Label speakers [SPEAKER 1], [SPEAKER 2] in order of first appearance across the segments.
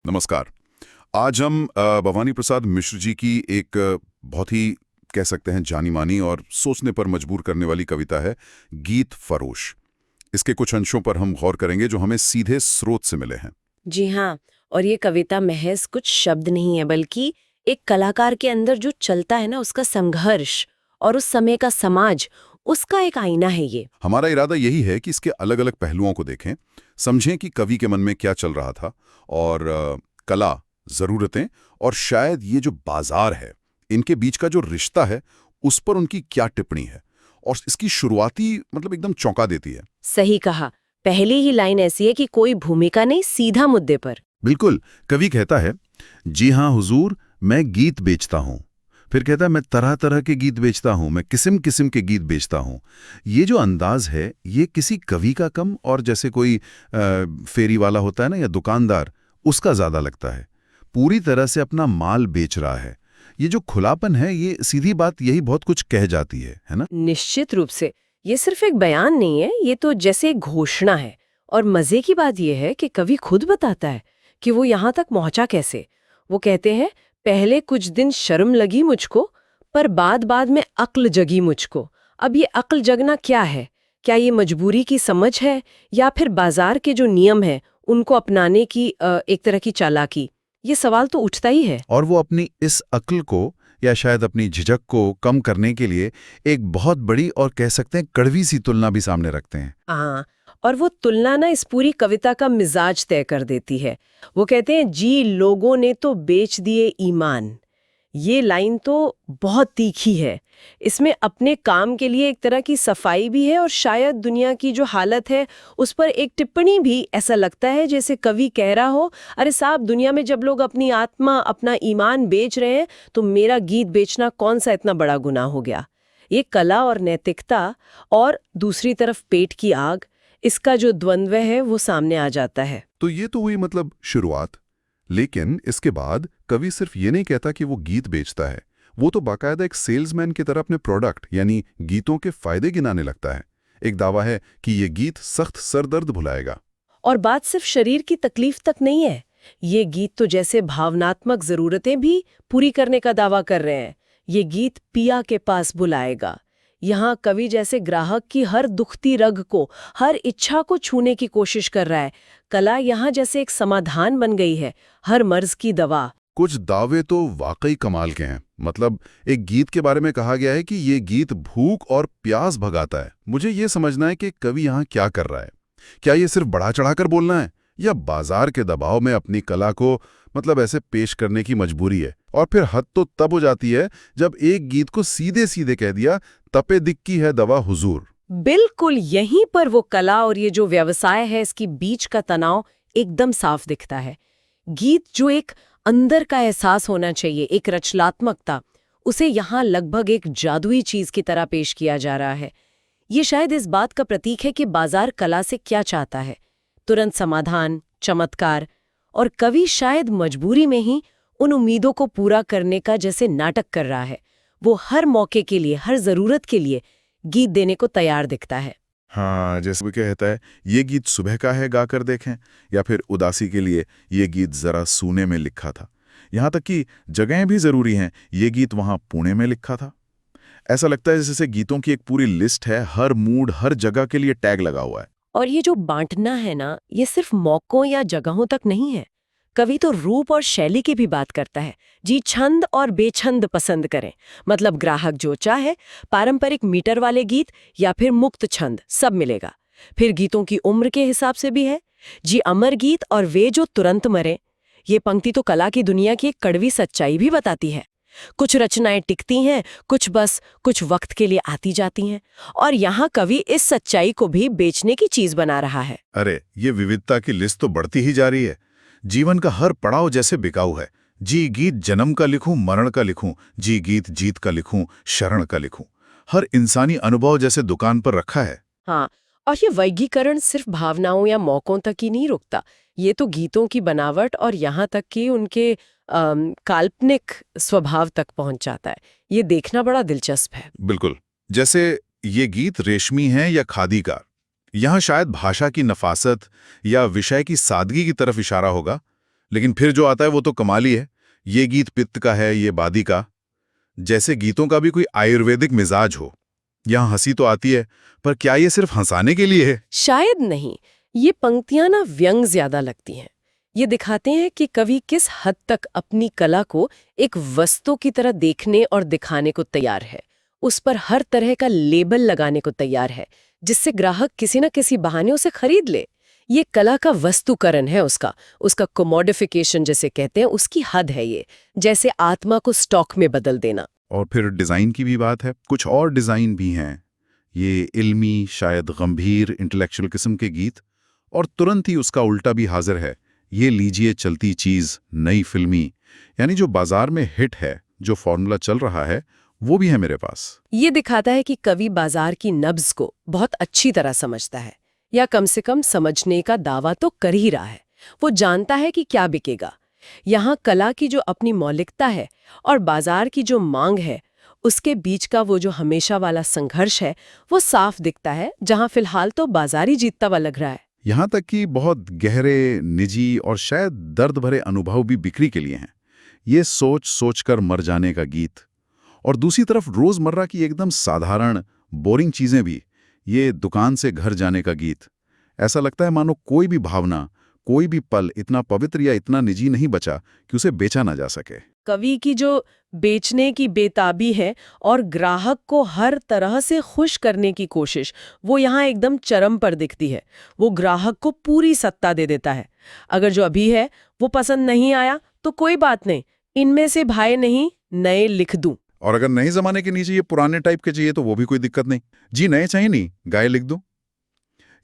[SPEAKER 1] नमस्कार। आज हम भवानी प्रसाद मिश्र जी की एक बहुत ही कह सकते हैं जानी मानी और सोचने पर मजबूर करने वाली कविता है गीत फरोश। इसके कुछ अंशों पर हम गौर करेंगे जो हमें सीधे स्रोत से मिले हैं।
[SPEAKER 2] जी हाँ। और ये कविता महज कुछ शब्द नहीं है, बल्कि एक कलाकार के अंदर जो चलता है ना, उसका संघर्ष और उस समय का समाज, उसका एक आईना है ये।
[SPEAKER 1] हमारा इरादा यही है कि इसके अलग अलग पहलुओं को देखें, समझें कि कवि के मन में क्या चल रहा था और कला, ज़रूरतें और शायद ये जो बाजार है, इनके बीच का जो रिश्ता है, उस पर उनकी क्या टिप्पणी है। और इसकी शुरुआती मतलब एकदम चौंका देती है।
[SPEAKER 2] सही कहा। पहली ही लाइन ऐसी है कि कोई भूमिका नहीं, सीधा मुद्दे पर।
[SPEAKER 1] बिल्कुल। कवि कहता है, जी हाँ हुजूर, मैं गीत बेचता हूँ। फिर कहता है, मैं तरह तरह के गीत बेचता हूँ, मैं किस्म किस्म के गीत बेचता हूँ। ये जो अंदाज है, ये किसी कवि का कम और जैसे कोई फेरी वाला होता है ना, या दुकानदार, उसका ज़्यादा लगता है। पूरी तरह से अपना माल बेच रहा है। ये जो खुलापन है, ये सीधी बात यही बहुत कुछ कह जाती है ना?
[SPEAKER 2] निश्चित रूप से। ये सिर्फ एक बयान नहीं है, ये तो जैसे एक घोषणा है। और मजे की बात यह है कि कवि खुद बताता है कि वो यहाँ तक पहुंचा कैसे। वो कहते हैं, पहले कुछ दिन शर्म लगी मुझको, पर बाद बाद में अक्ल जगी मुझको। अब ये अक्ल जगना क्या है? क्या ये मजबूरी की समझ है, या फिर बाजार के जो नियम है उनको अपनाने की एक तरह की चालाकी? ये सवाल तो उठता ही है।
[SPEAKER 1] और वो अपनी इस अक्ल को या शायद अपनी झिझक को कम करने के लिए एक बहुत बड़ी और कह सकते हैं कड़वी सी तुलना भी सामने रखते हैं।
[SPEAKER 2] हाँ। और वो तुलना ना इस पूरी कविता का मिजाज तय कर देती है। वो कहते हैं, जी लोगों ने तो बेच दिए ईमान। ये लाइन तो बहुत तीखी है। इसमें अपने काम के लिए एक तरह की सफाई भी है, और शायद दुनिया की जो हालत है उस पर एक टिप्पणी भी। ऐसा लगता है जैसे कवि कह रहा हो, अरे साहब, दुनिया में जब लोग अपनी आत्मा, अपना ईमान बेच रहे हैं, तो मेरा गीत बेचना कौन सा इतना बड़ा गुनाह हो गया। ये कला और नैतिकता, और दूसरी तरफ पेट की आग, इसका जो द्वंद्व है वो सामने आ जाता है।
[SPEAKER 1] तो ये तो हुई मतलब शुरुआत। लेकिन इसके बाद कवि सिर्फ ये नहीं कहता कि वो गीत बेचता है। वो तो बाकायदा एक सेल्समैन की तरह अपने प्रोडक्ट यानी गीतों के फायदे गिनाने लगता है। एक दावा है कि ये गीत सख्त सरदर्द भुलाएगा।
[SPEAKER 2] और बात सिर्फ शरीर की तकलीफ तक नहीं है। ये गीत तो जैसे भावनात्मक जरूरतें भी पूरी करने का दावा कर रहे हैं। ये गीत पिया के पास बुलाएगा। यहाँ कवि जैसे ग्राहक की हर दुखती रग को, हर इच्छा को छूने की कोशिश कर रहा है। कला यहाँ जैसे एक समाधान बन गई है, हर मर्ज की दवा।
[SPEAKER 1] कुछ दावे तो वाकई कमाल के हैं। मतलब एक गीत के बारे में कहा गया है कि ये गीत भूख और प्यास भगाता है। मुझे ये समझना है कि कवि यहाँ क्या कर रहा है। क्या ये सिर्फ बढ़ा चढ़ाकर बोलना है, या बाजार के दबाव में अपनी कला को मतलब ऐसे पेश करने की मजबूरी है? और फिर हद तो तब हो जाती है जब एक गीत को सीधे सीधे कह दिया, तपे दिक्की है दवा हुजूर।
[SPEAKER 2] बिल्कुल यहीं पर वो कला और ये जो व्यवसाय है, इसकी बीच का तनाव एकदम साफ दिखता है। गीत जो एक अंदर का एहसास होना चाहिए, एक रचनात्मकता, उसे यहाँ लगभग एक जादुई चीज की तरह पेश किया जा रहा है। ये शायद इस बात का प्रतीक है कि बाजार कला से क्या चाहता है, तुरंत समाधान, चमत्कार। और कवि शायद मजबूरी में ही उन उम्मीदों को पूरा करने का जैसे नाटक कर रहा है। वो हर मौके के लिए, हर जरूरत के लिए गीत देने को तैयार दिखता है।
[SPEAKER 1] हाँ, जैसे वो कहता है, ये गीत सुबह का है गाकर देखें, या फिर उदासी के लिए ये गीत जरा सूने में लिखा था। यहाँ तक कि जगहें भी जरूरी हैं। ये गीत वहाँ पुणे में लिखा था। ऐसा लगता है जैसे गीतों की एक पूरी लिस्ट है, हर मूड, हर जगह के लिए टैग लगा हुआ है।
[SPEAKER 2] और ये जो बांटना है ना, ये सिर्फ मौकों या जगहों तक नहीं है। कवि तो रूप और शैली की भी बात करता है। जी छंद और बेछंद पसंद करें, मतलब ग्राहक जो चाहे, पारंपरिक मीटर वाले गीत या फिर मुक्त छंद, सब मिलेगा। फिर गीतों की उम्र के हिसाब से भी है। जी अमर गीत और वे जो तुरंत मरे। ये पंक्ति तो कला की दुनिया की एक कड़वी सच्चाई भी बताती है। कुछ रचनाएं टिकती हैं, कुछ वक्त के लिए आती जाती हैं। और यहाँ कवि इस सच्चाई को भी बेचने की चीज बना रहा है।
[SPEAKER 1] अरे, ये विविधता की लिस्ट तो बढ़ती ही जा रही है। जीवन का हर पड़ाव जैसे बिकाऊ है। जी गीत जन्म का लिखूं, मरण का लिखूं, जी गीत जीत का लिखूं, शरण का लिखूं। हर इंसानी अनुभव जैसे दुकान पर रखा है।
[SPEAKER 2] हाँ। और ये वर्गीकरण सिर्फ भावनाओं या मौकों तक ही नहीं रुकता। ये तो गीतों की बनावट और यहाँ तक कि उनके काल्पनिक स्वभाव तक पहुंच जाता है। ये देखना बड़ा दिलचस्प है।
[SPEAKER 1] बिल्कुल। जैसे ये गीत रेशमी है या खादी का, यहाँ शायद भाषा की नफासत या विषय की सादगी की तरफ इशारा होगा। लेकिन फिर जो आता है वो तो कमाली है। ये गीत पित्त का है, ये बादी का। जैसे गीतों का भी कोई आयुर्वेदिक मिजाज हो। यहाँ हंसी तो आती है, पर क्या ये सिर्फ हंसाने के लिए है?
[SPEAKER 2] शायद नहीं। ये पंक्तियां ना व्यंग ज्यादा लगती हैं। ये दिखाते हैं कि कवि किस हद तक अपनी कला को एक वस्तु की तरह देखने और दिखाने को तैयार है। उस पर हर तरह का लेबल लगाने को तैयार है, जिससे ग्राहक किसी न किसी बहाने उसे खरीद ले। ये कला का वस्तुकरण है उसका कोमोडिफिकेशन जिसे कहते हैं, उसकी हद है ये। जैसे आत्मा को स्टॉक में बदल देना।
[SPEAKER 1] और फिर डिज़ाइन की भी बात है। कुछ और डिज़ाइन भी हैं। ये इल्मी, शायद गंभीर, इंटेलेक्चुअल किस्म के गीत, और तुरंत ही उसका उल्टा भी हाजिर है। ये लीजिए चलती चीज़, नई फिल्मी, यानी जो बाजार में हिट है, जो फॉर्मूला चल रहा है, वो भी है मेरे पास।
[SPEAKER 2] ये दिखाता है कि कवि बाजार की नब्ज को बहुत अच्छी तरह समझता है, या कम से कम समझने का दावा तो कर ही रहा है। वो जानता है कि क्या बिकेगा। यहाँ कला की जो अपनी मौलिकता है और बाजार की जो मांग है, उसके बीच का वो जो हमेशा वाला संघर्ष है, वो साफ दिखता है, जहाँ फिलहाल तो बाजार ही जीतता हुआ लग रहा है।
[SPEAKER 1] यहाँ तक कि बहुत गहरे, निजी और शायद दर्द भरे अनुभव भी बिक्री के लिए हैं। ये सोच सोच कर मर जाने का गीत, और दूसरी तरफ रोजमर्रा की एकदम साधारण, बोरिंग चीजें भी। ये दुकान से घर जाने का गीत। ऐसा लगता है मानो कोई भी भावना, कोई भी पल इतना पवित्र या इतना निजी नहीं बचा कि उसे बेचा ना जा सके।
[SPEAKER 2] कवि की जो बेचने की बेताबी है और ग्राहक को हर तरह से खुश करने की कोशिश, वो यहाँ एकदम चरम पर दिखती है। वो ग्राहक को पूरी सत्ता दे देता है। अगर जो अभी है वो पसंद नहीं आया तो कोई बात नहीं, इनमें से भाई नहीं, नए लिख दूं।
[SPEAKER 1] और अगर नए जमाने के नीचे ये पुराने टाइप के चाहिए तो वो भी कोई दिक्कत नहीं। जी नए चाहिए नहीं, गाए लिख दूं।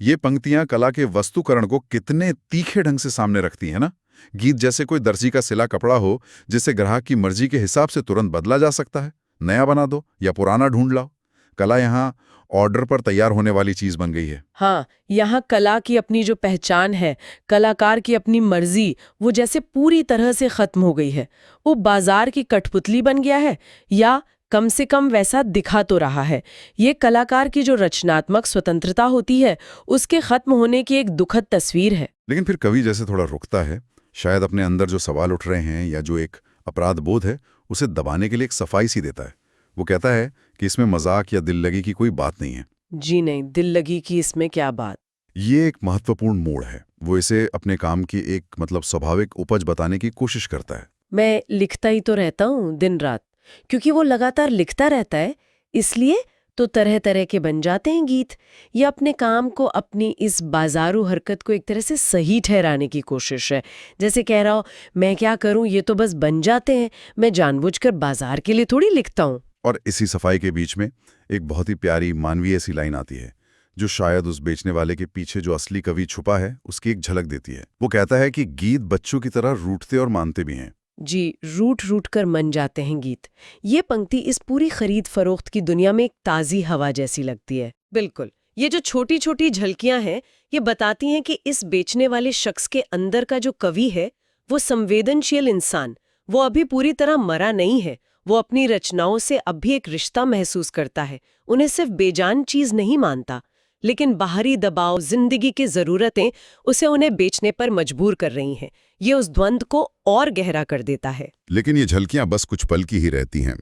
[SPEAKER 1] ये पंक्तियां कला के वस्तुकरण को कितने तीखे ढंग से सामने रखती हैं ना। गीत जैसे कोई दर्जी का सिला कपड़ा हो, जिसे ग्राहक की मर्जी के हिसाब से तुरंत बदला जा सकता है। नया बना दो या पुराना ढूंढ लाओ। कला यहाँ ऑर्डर पर तैयार होने वाली चीज बन गई है।
[SPEAKER 2] हाँ, यहाँ कला की अपनी जो पहचान है, कलाकार की अपनी मर्जी, वो जैसे पूरी तरह से खत्म हो गई है। वो बाजार की कठपुतली बन गया है, या कम से कम वैसा दिखा तो रहा है। ये कलाकार की जो रचनात्मक स्वतंत्रता होती है, उसके खत्म होने की एक दुखद तस्वीर है।
[SPEAKER 1] लेकिन फिर कवि जैसे थोड़ा रुकता है, शायद अपने अंदर जो सवाल उठ रहे हैं या जो एक अपराध बोध है, उसे दबाने के लिए एक सफाई सी देता है। वो कहता है कि इसमें मजाक या दिल लगी की कोई बात नहीं है।
[SPEAKER 2] जी नहीं, दिल लगी कि इसमें क्या बात।
[SPEAKER 1] ये एक महत्वपूर्ण मोड़ है। वो इसे अपने काम की एक स्वाभाविक उपज बताने की कोशिश करता है।
[SPEAKER 2] मैं लिखता ही तो रहता हूँ दिन रात, क्योंकि वो लगातार लिखता रहता है, इसलिए तो तरह तरह के बन जाते हैं गीत। ये अपने काम को, अपनी इस बाजारू हरकत को एक तरह से सही ठहराने की कोशिश है। जैसे कह रहा हो, मैं क्या करूं, ये तो बस बन जाते हैं, मैं जानबूझकर बाजार के लिए थोड़ी लिखता हूं।
[SPEAKER 1] और इसी सफाई के बीच में एक बहुत ही प्यारी मानवीय सी लाइन आती है, जो शायद उस बेचने वाले के पीछे जो असली कवि छुपा है उसकी एक झलक देती है। वो कहता है कि गीत बच्चों की तरह रूठते और मानते भी हैं।
[SPEAKER 2] जी, रूठ रूठ कर मन जाते हैं गीत। ये पंक्ति इस पूरी खरीद फरोख्त की दुनिया में एक ताज़ी हवा जैसी लगती है। बिल्कुल, ये जो छोटी छोटी झलकियां हैं, ये बताती हैं कि इस बेचने वाले शख्स के अंदर का जो कवि है, वो संवेदनशील इंसान, वो अभी पूरी तरह मरा नहीं है। वो अपनी रचनाओं से अब भी एक रिश्ता महसूस करता है, उन्हें सिर्फ बेजान चीज नहीं मानता। लेकिन बाहरी दबाव, जिंदगी की जरूरतें उसे उन्हें बेचने पर मजबूर कर रही हैं। ये उस द्वंद को और गहरा कर देता है।
[SPEAKER 1] लेकिन ये झलकियां बस कुछ पल की ही रहती हैं।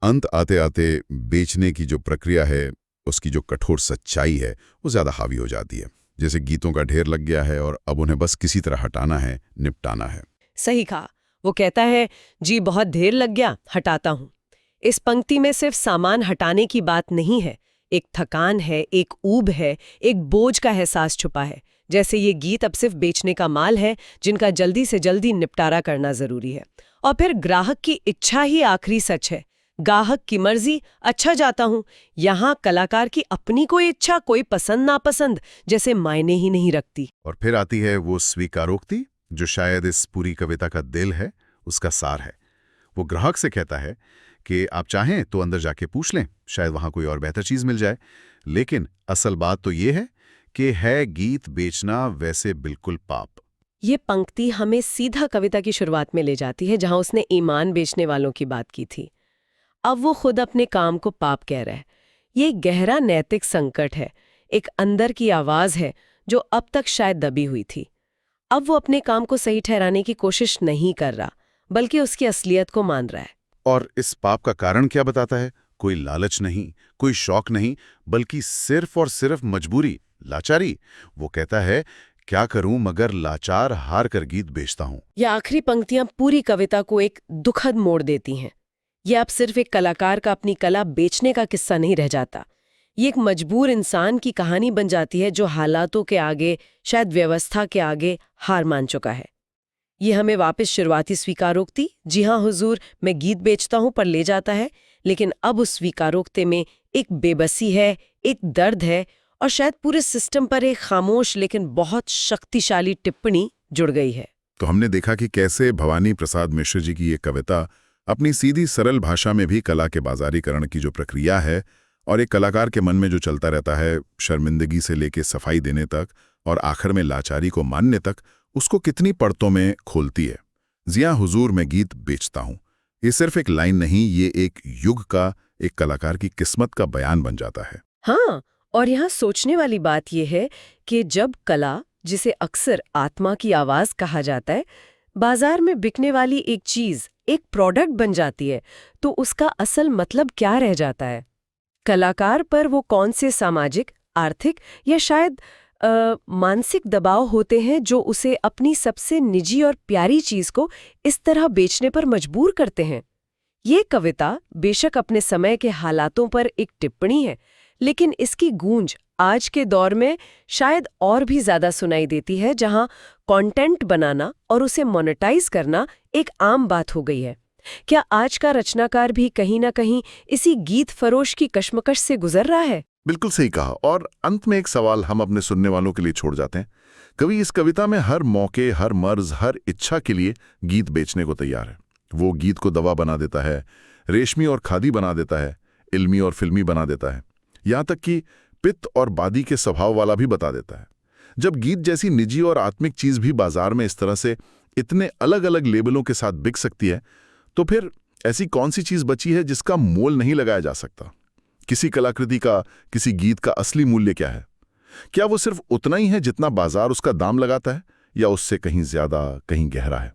[SPEAKER 1] अंत आते आते बेचने की जो प्रक्रिया है, उसकी जो कठोर सच्चाई है, वो ज्यादा हावी हो जाती है। जैसे गीतों का ढेर लग गया है और अब उन्हें बस किसी तरह हटाना है, निपटाना है।
[SPEAKER 2] सही कहा। वो कहता है, जी बहुत ढेर लग गया, हटाता हूं। इस पंक्ति में सिर्फ सामान हटाने की बात नहीं है, एक थकान है, एक ऊब है, एक बोझ का एहसास छुपा है। जैसे ये गीत अब सिर्फ बेचने का माल है, जिनका जल्दी से जल्दी निपटारा करना जरूरी है। और फिर ग्राहक की इच्छा ही आखिरी सच है। ग्राहक की मर्जी, अच्छा जाता हूं। यहाँ कलाकार की अपनी कोई इच्छा, कोई पसंद नापसंद जैसे मायने ही नहीं रखती।
[SPEAKER 1] और फिर आती है वो स्वीकारोक्ति, जो शायद इस पूरी कविता का दिल है, उसका सार है। वो ग्राहक से कहता है कि आप चाहें तो अंदर जाके पूछ लें, शायद वहां कोई और बेहतर चीज मिल जाए। लेकिन असल बात तो ये है कि है गीत बेचना वैसे बिल्कुल पाप।
[SPEAKER 2] ये पंक्ति हमें सीधा कविता की शुरुआत में ले जाती है, जहां उसने ईमान बेचने वालों की बात की थी। अब वो खुद अपने काम को पाप कह रहा है। ये गहरा नैतिक संकट है, एक अंदर की आवाज है जो अब तक शायद दबी हुई थी। अब वो अपने काम को सही ठहराने की कोशिश नहीं कर रहा, बल्कि उसकी असलियत को मान रहा है।
[SPEAKER 1] और इस पाप का कारण क्या बताता है? कोई लालच नहीं, कोई शौक नहीं, बल्कि सिर्फ और सिर्फ मजबूरी, लाचारी। वो कहता है, क्या करूं मगर लाचार हार कर गीत बेचता हूं।
[SPEAKER 2] ये आखिरी पंक्तियां पूरी कविता को एक दुखद मोड़ देती हैं। ये अब सिर्फ एक कलाकार का अपनी कला बेचने का किस्सा नहीं रह जाता। ये एक मजबूर इंसान की कहानी बन जाती है जो हालातों के आगे, शायद व्यवस्था के आगे हार मान चुका है। ये हमें वापस शुरुआती स्वीकारोक्ति, जी हाँ हुजूर मैं गीत बेचता हूं, पर ले जाता है। लेकिन अब उस स्वीकारोक्ति में एक बेबसी है, एक दर्द है, और शायद पूरे सिस्टम पर एक खामोश लेकिन बहुत शक्तिशाली टिप्पणी जुड़ गई है।
[SPEAKER 3] तो हमने देखा कि कैसे भवानी प्रसाद मिश्र जी की ये कविता अपनी सीधी सरल भाषा में भी कला के बाजारीकरण की जो प्रक्रिया है और एक कलाकार के मन में जो चलता रहता है, शर्मिंदगी से लेके सफाई देने तक और आखिर में लाचारी को मानने तक, उसको कितनी परतों में खोलती है। जिया हुजूर मैं गीत बेचता हूं, ये सिर्फ एक लाइन नहीं, ये एक युग का, एक कलाकार की किस्मत का बयान बन जाता है।
[SPEAKER 2] हाँ, और यहाँ सोचने वाली बात यह है कि जब कला, जिसे अक्सर आत्मा की आवाज कहा जाता है, बाजार में बिकने वाली एक चीज, एक प्रोडक्ट बन जाती है, तो उसका असल मतलब क्या रह जाता है? कलाकार पर वो कौन से सामाजिक, आर्थिक या शायद मानसिक दबाव होते हैं जो उसे अपनी सबसे निजी और प्यारी चीज को इस तरह बेचने पर मजबूर करते हैं? ये कविता बेशक अपने समय के हालातों पर एक टिप्पणी है, लेकिन इसकी गूंज आज के दौर में शायद और भी ज्यादा सुनाई देती है, जहां कंटेंट बनाना और उसे मोनेटाइज करना एक आम बात हो गई है। क्या आज का रचनाकार भी कहीं ना कहीं इसी गीत फरोश की कश्मकश से गुजर रहा है?
[SPEAKER 3] बिल्कुल सही कहा। और अंत में एक सवाल हम अपने सुनने वालों के लिए छोड़ जाते हैं। कवि इस कविता में हर मौके, हर मर्ज, हर इच्छा के लिए गीत बेचने को तैयार है। वो गीत को दवा बना देता है, रेशमी और खादी बना देता है, इल्मी और फिल्मी बना देता है, यहाँ तक कि पित्त और बादी के स्वभाव वाला भी बता देता है। जब गीत जैसी निजी और आत्मिक चीज भी बाजार में इस तरह से इतने अलग अलग लेबलों के साथ बिक सकती है, तो फिर ऐसी कौन सी चीज बची है जिसका मोल नहीं लगाया जा सकता? किसी कलाकृति का, किसी गीत का असली मूल्य क्या है? क्या वो सिर्फ उतना ही है जितना बाजार उसका दाम लगाता है, या उससे कहीं ज्यादा, कहीं गहरा है?